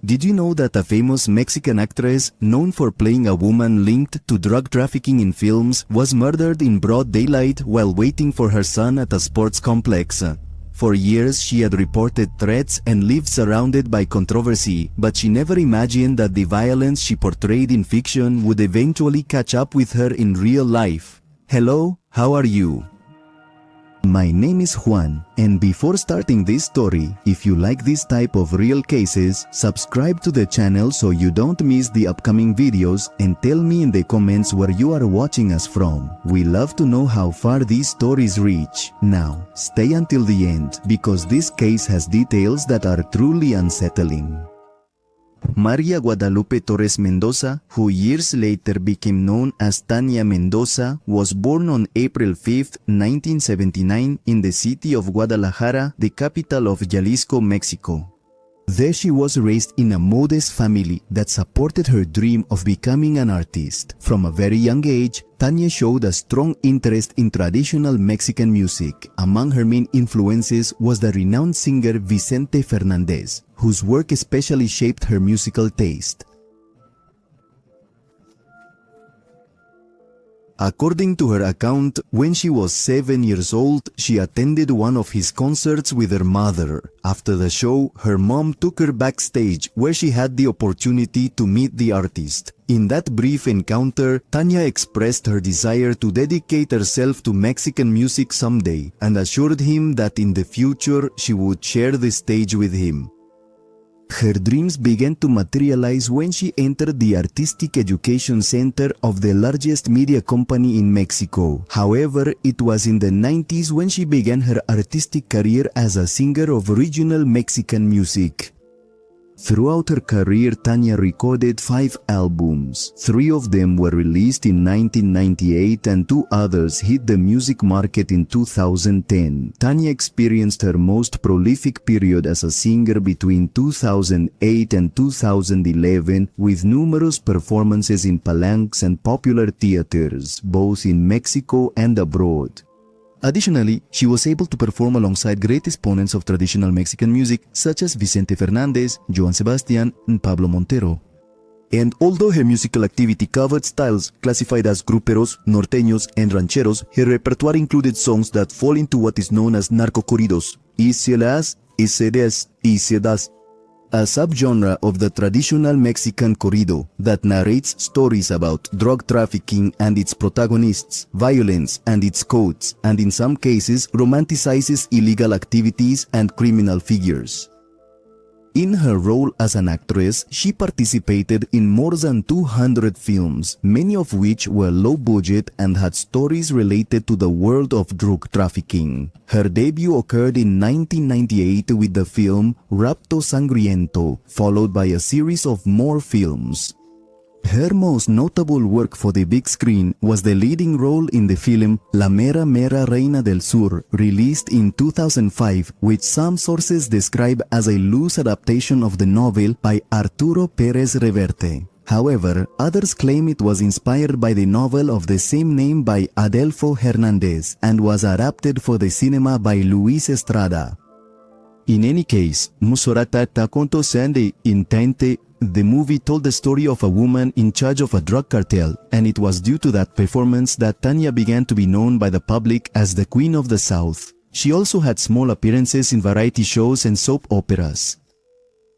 Did you know that a famous Mexican actress known for playing a woman linked to drug trafficking in films was murdered in broad daylight while waiting for her son at a sports complex? For years she had reported threats and lived surrounded by controversy, but she never imagined that the violence she portrayed in fiction would eventually catch up with her in real life. Hello, how are you? My name is Juan, and before starting this story, if you like this type of real cases, subscribe to the channel so you don't miss the upcoming videos, and tell me in the comments where you are watching us from. We love to know how far these stories reach. Now, stay until the end, because this case has details that are truly unsettling. María Guadalupe Torres Mendoza, who years later became known as Tania Mendoza, was born on April 5, 1979 in the city of Guadalajara, the capital of Jalisco, Mexico. There she was raised in a modest family that supported her dream of becoming an artist. From a very young age, Tania showed a strong interest in traditional Mexican music. Among her main influences was the renowned singer Vicente Fernández, whose work especially shaped her musical taste. According to her account, when she was 7 years old, she attended one of his concerts with her mother. After the show, her mom took her backstage where she had the opportunity to meet the artist. In that brief encounter, Tania expressed her desire to dedicate herself to Mexican music someday and assured him that in the future she would share the stage with him. Her dreams began to materialize when she entered the Artistic Education Center of the largest media company in Mexico. However, it was in the 90s when she began her artistic career as a singer of regional Mexican music. Throughout her career, Tania recorded 5 albums. 3 of them were released in 1998 and 2 others hit the music market in 2010. Tania experienced her most prolific period as a singer between 2008 and 2011 with numerous performances in palenques and popular theaters, both in Mexico and abroad. Additionally, she was able to perform alongside great exponents of traditional Mexican music such as Vicente Fernández, Joan Sebastian, and Pablo Montero. And although her musical activity covered styles classified as gruperos, norteños, and rancheros, her repertoire included songs that fall into what is known as narco corridos, y se las, y se des, y se das, a subgenre of the traditional Mexican corrido that narrates stories about drug trafficking and its protagonists, violence and its codes, and in some cases romanticizes illegal activities and criminal figures. In her role as an actress, she participated in more than 200 films, many of which were low budget and had stories related to the world of drug trafficking. Her debut occurred in 1998 with the film Rapto Sangriento, followed by a series of more films. Her most notable work for the big screen was the leading role in the film La Mera Mera Reina del Sur, released in 2005, which some sources describe as a loose adaptation of the novel by Arturo Pérez Reverte. However, others claim it was inspired by the novel of the same name by Adelfo Hernández and was adapted for the cinema by Luis Estrada. In any case, Musorata Takonto Sande Intente, the movie told the story of a woman in charge of a drug cartel, and it was due to that performance that Tania began to be known by the public as the Queen of the South. She also had small appearances in variety shows and soap operas.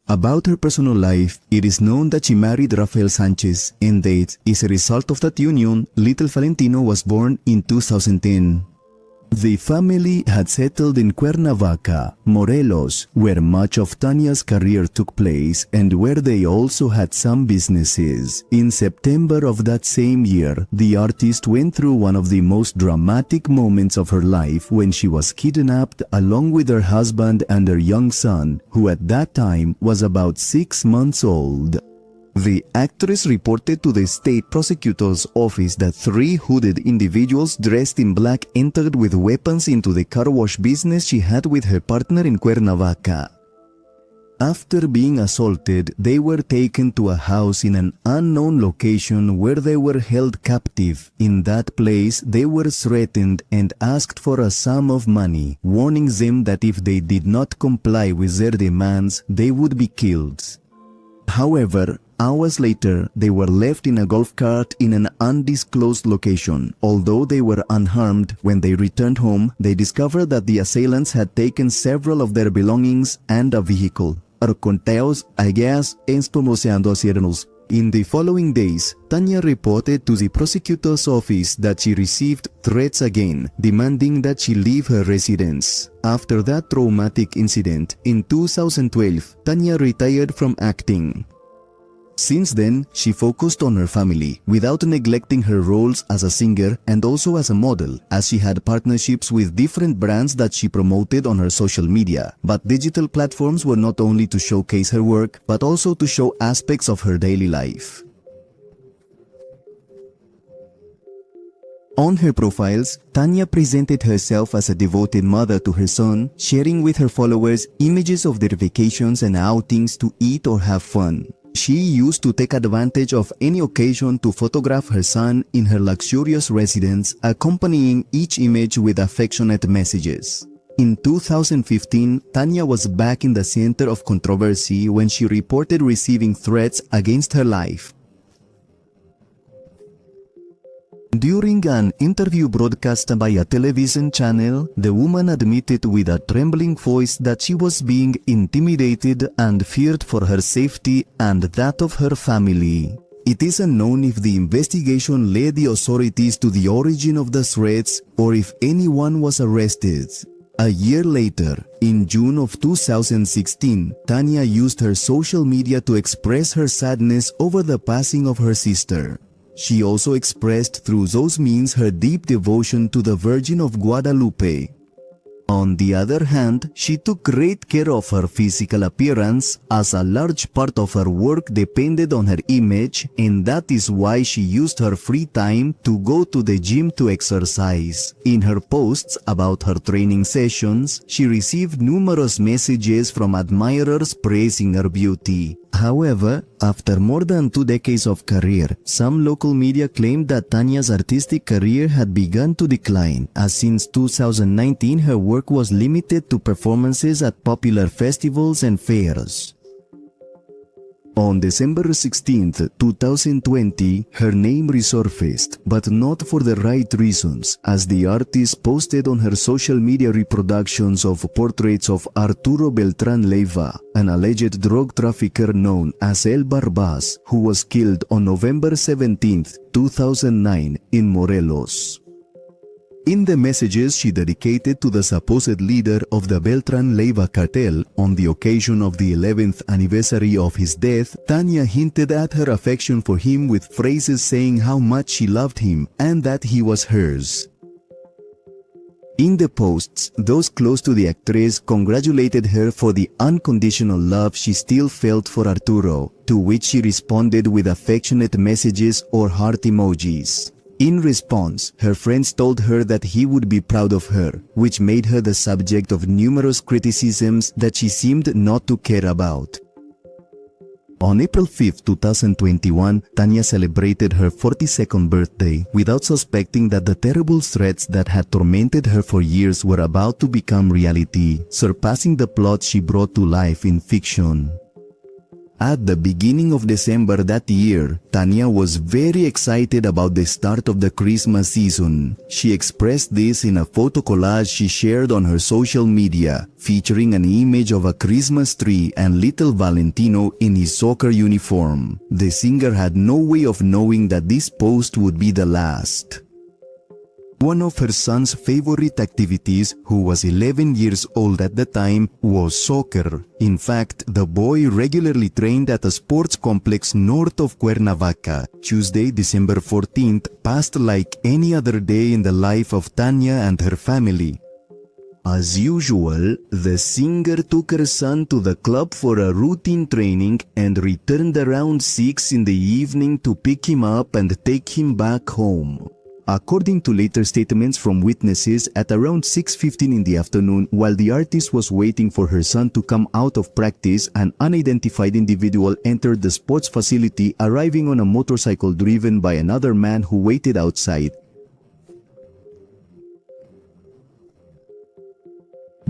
About her personal life, it is known that she married Rafael Sanchez, and that, as a result of that union, little Valentino was born in 2010. The family had settled in Cuernavaca, Morelos, where much of Tania's career took place and where they also had some businesses. In September of that same year, the artist went through one of the most dramatic moments of her life when she was kidnapped along with her husband and her young son, who at that time was about 6 months old. The actress reported to the state prosecutor's office that 3 hooded individuals dressed in black entered with weapons into the car wash business she had with her partner in Cuernavaca. After being assaulted, they were taken to a house in an unknown location where they were held captive. In that place, they were threatened and asked for a sum of money, warning them that if they did not comply with their demands, they would be killed. However, hours later, they were left in a golf cart in an undisclosed location. Although they were unharmed, when they returned home, they discovered that the assailants had taken several of their belongings and a vehicle. Conteos, I guess, in the following days, Tanya reported to the prosecutor's office that she received threats again, demanding that she leave her residence. After that traumatic incident, in 2012, Tanya retired from acting. Since then, she focused on her family, without neglecting her roles as a singer and also as a model, as she had partnerships with different brands that she promoted on her social media. But digital platforms were not only to showcase her work, but also to show aspects of her daily life. On her profiles, Tanya presented herself as a devoted mother to her son, sharing with her followers images of their vacations and outings to eat or have fun. She used to take advantage of any occasion to photograph her son in her luxurious residence, accompanying each image with affectionate messages. In 2015, Tanya was back in the center of controversy when she reported receiving threats against her life. During an interview broadcast by a television channel, the woman admitted with a trembling voice that she was being intimidated and feared for her safety and that of her family. It is unknown if the investigation led the authorities to the origin of the threats or if anyone was arrested. A year later, in June of 2016, Tanya used her social media to express her sadness over the passing of her sister. She also expressed through those means her deep devotion to the Virgin of Guadalupe. On the other hand, she took great care of her physical appearance, as a large part of her work depended on her image, and that is why she used her free time to go to the gym to exercise. In her posts about her training sessions, she received numerous messages from admirers praising her beauty. However, after more than 2 decades of career, some local media claimed that Tanya's artistic career had begun to decline, as since 2019 her work was limited to performances at popular festivals and fairs. On December 16, 2020, her name resurfaced, but not for the right reasons, as the artist posted on her social media reproductions of portraits of Arturo Beltrán Leiva, an alleged drug trafficker known as El Barbas, who was killed on November 17, 2009, in Morelos. In the messages she dedicated to the supposed leader of the Beltrán Leiva cartel on the occasion of the 11th anniversary of his death, Tanya hinted at her affection for him with phrases saying how much she loved him and that he was hers. In the posts, those close to the actress congratulated her for the unconditional love she still felt for Arturo, to which she responded with affectionate messages or heart emojis. In response, her friends told her that he would be proud of her, which made her the subject of numerous criticisms that she seemed not to care about. On April 5, 2021, Tanya celebrated her 42nd birthday without suspecting that the terrible threats that had tormented her for years were about to become reality, surpassing the plot she brought to life in fiction. At the beginning of December that year, Tanya was very excited about the start of the Christmas season. She expressed this in a photo collage she shared on her social media, featuring an image of a Christmas tree and little Valentino in his soccer uniform. The singer had no way of knowing that this post would be the last. One of her son's favorite activities, who was 11 years old at the time, was soccer. In fact, the boy regularly trained at a sports complex north of Cuernavaca. Tuesday, December 14th, passed like any other day in the life of Tanya and her family. As usual, the singer took her son to the club for a routine training and returned around 6 in the evening to pick him up and take him back home. According to later statements from witnesses, at around 6:15 in the afternoon, while the artist was waiting for her son to come out of practice, an unidentified individual entered the sports facility, arriving on a motorcycle driven by another man who waited outside.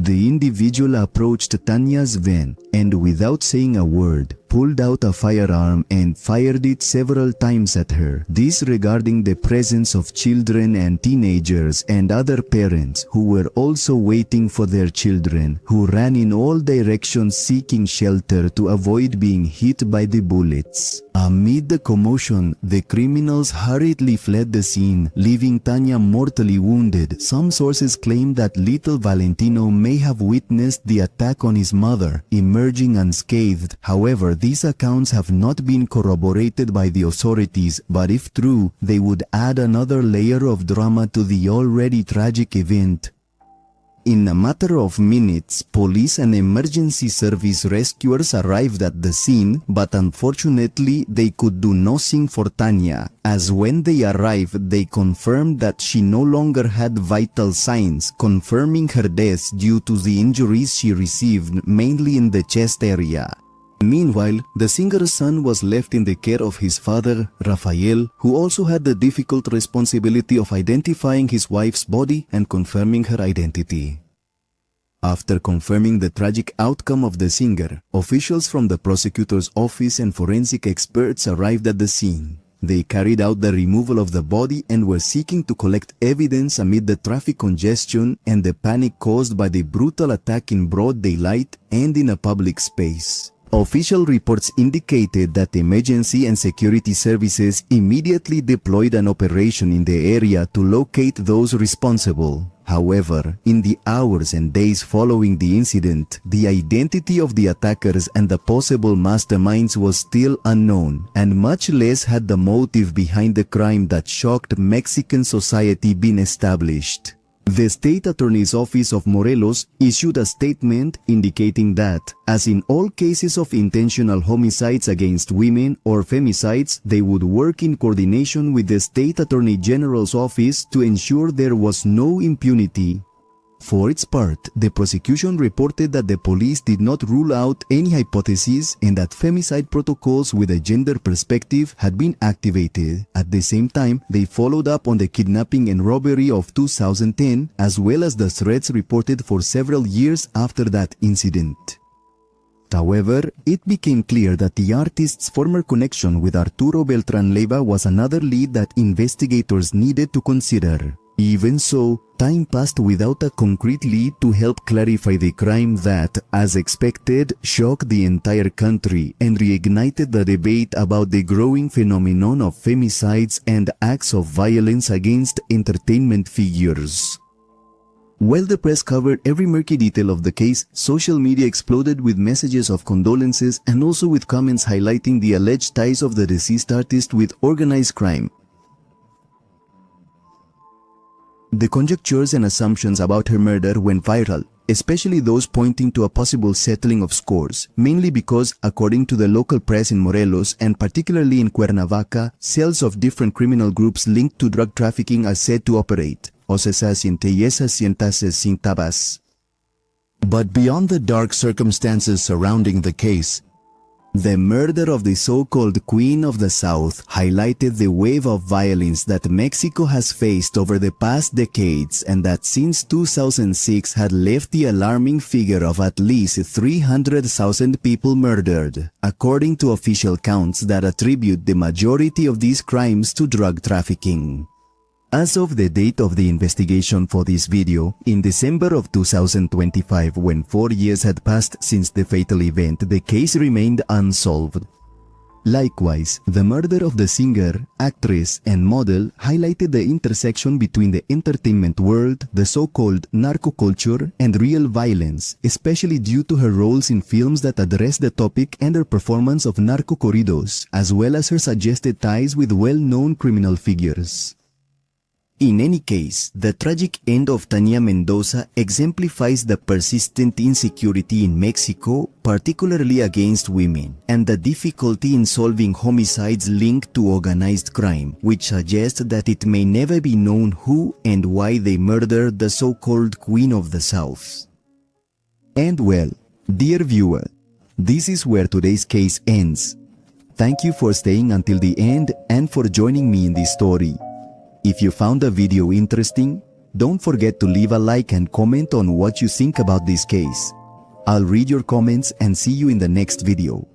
The individual approached Tanya's van and, without saying a word, pulled out a firearm and fired it several times at her, disregarding the presence of children and teenagers and other parents who were also waiting for their children, who ran in all directions seeking shelter to avoid being hit by the bullets. Amid the commotion, the criminals hurriedly fled the scene, leaving Tanya mortally wounded. Some sources claim that little Valentino may have witnessed the attack on his mother, emerging unscathed. However, these accounts have not been corroborated by the authorities, but if true, they would add another layer of drama to the already tragic event. In a matter of minutes, police and emergency service rescuers arrived at the scene, but unfortunately they could do nothing for Tanya, as when they arrived they confirmed that she no longer had vital signs, confirming her death due to the injuries she received, mainly in the chest area. Meanwhile, the singer's son was left in the care of his father, Rafael, who also had the difficult responsibility of identifying his wife's body and confirming her identity. After confirming the tragic outcome of the singer, officials from the prosecutor's office and forensic experts arrived at the scene. They carried out the removal of the body and were seeking to collect evidence amid the traffic congestion and the panic caused by the brutal attack in broad daylight and in a public space. Official reports indicated that emergency and security services immediately deployed an operation in the area to locate those responsible. However, in the hours and days following the incident, the identity of the attackers and the possible masterminds was still unknown, and much less had the motive behind the crime that shocked Mexican society been established. The State Attorney's Office of Morelos issued a statement indicating that, as in all cases of intentional homicides against women or femicides, they would work in coordination with the State Attorney General's office to ensure there was no impunity. For its part, the prosecution reported that the police did not rule out any hypotheses and that femicide protocols with a gender perspective had been activated. At the same time, they followed up on the kidnapping and robbery of 2010, as well as the threats reported for several years after that incident. However, it became clear that the artist's former connection with Arturo Beltrán Leiva was another lead that investigators needed to consider. Even so, time passed without a concrete lead to help clarify the crime that, as expected, shocked the entire country and reignited the debate about the growing phenomenon of femicides and acts of violence against entertainment figures. While the press covered every murky detail of the case, social media exploded with messages of condolences and also with comments highlighting the alleged ties of the deceased artist with organized crime. The conjectures and assumptions about her murder went viral, especially those pointing to a possible settling of scores, mainly because, according to the local press in Morelos and particularly in Cuernavaca, cells of different criminal groups linked to drug trafficking are said to operate. But beyond the dark circumstances surrounding the case, the murder of the so-called Queen of the South highlighted the wave of violence that Mexico has faced over the past decades and that since 2006 had left the alarming figure of at least 300,000 people murdered, according to official counts that attribute the majority of these crimes to drug trafficking. As of the date of the investigation for this video, in December of 2025, when 4 years had passed since the fatal event, the case remained unsolved. Likewise, the murder of the singer, actress, and model highlighted the intersection between the entertainment world, the so-called narco culture, and real violence, especially due to her roles in films that address the topic and her performance of narco corridos, as well as her suggested ties with well-known criminal figures. In any case, the tragic end of Tania Mendoza exemplifies the persistent insecurity in Mexico, particularly against women, and the difficulty in solving homicides linked to organized crime, which suggests that it may never be known who and why they murdered the so-called Queen of the South. And well, dear viewer, this is where today's case ends. Thank you for staying until the end and for joining me in this story. If you found the video interesting, Don't forget to leave a like and comment on what you think about this case. I'll read your comments and see you in the next video.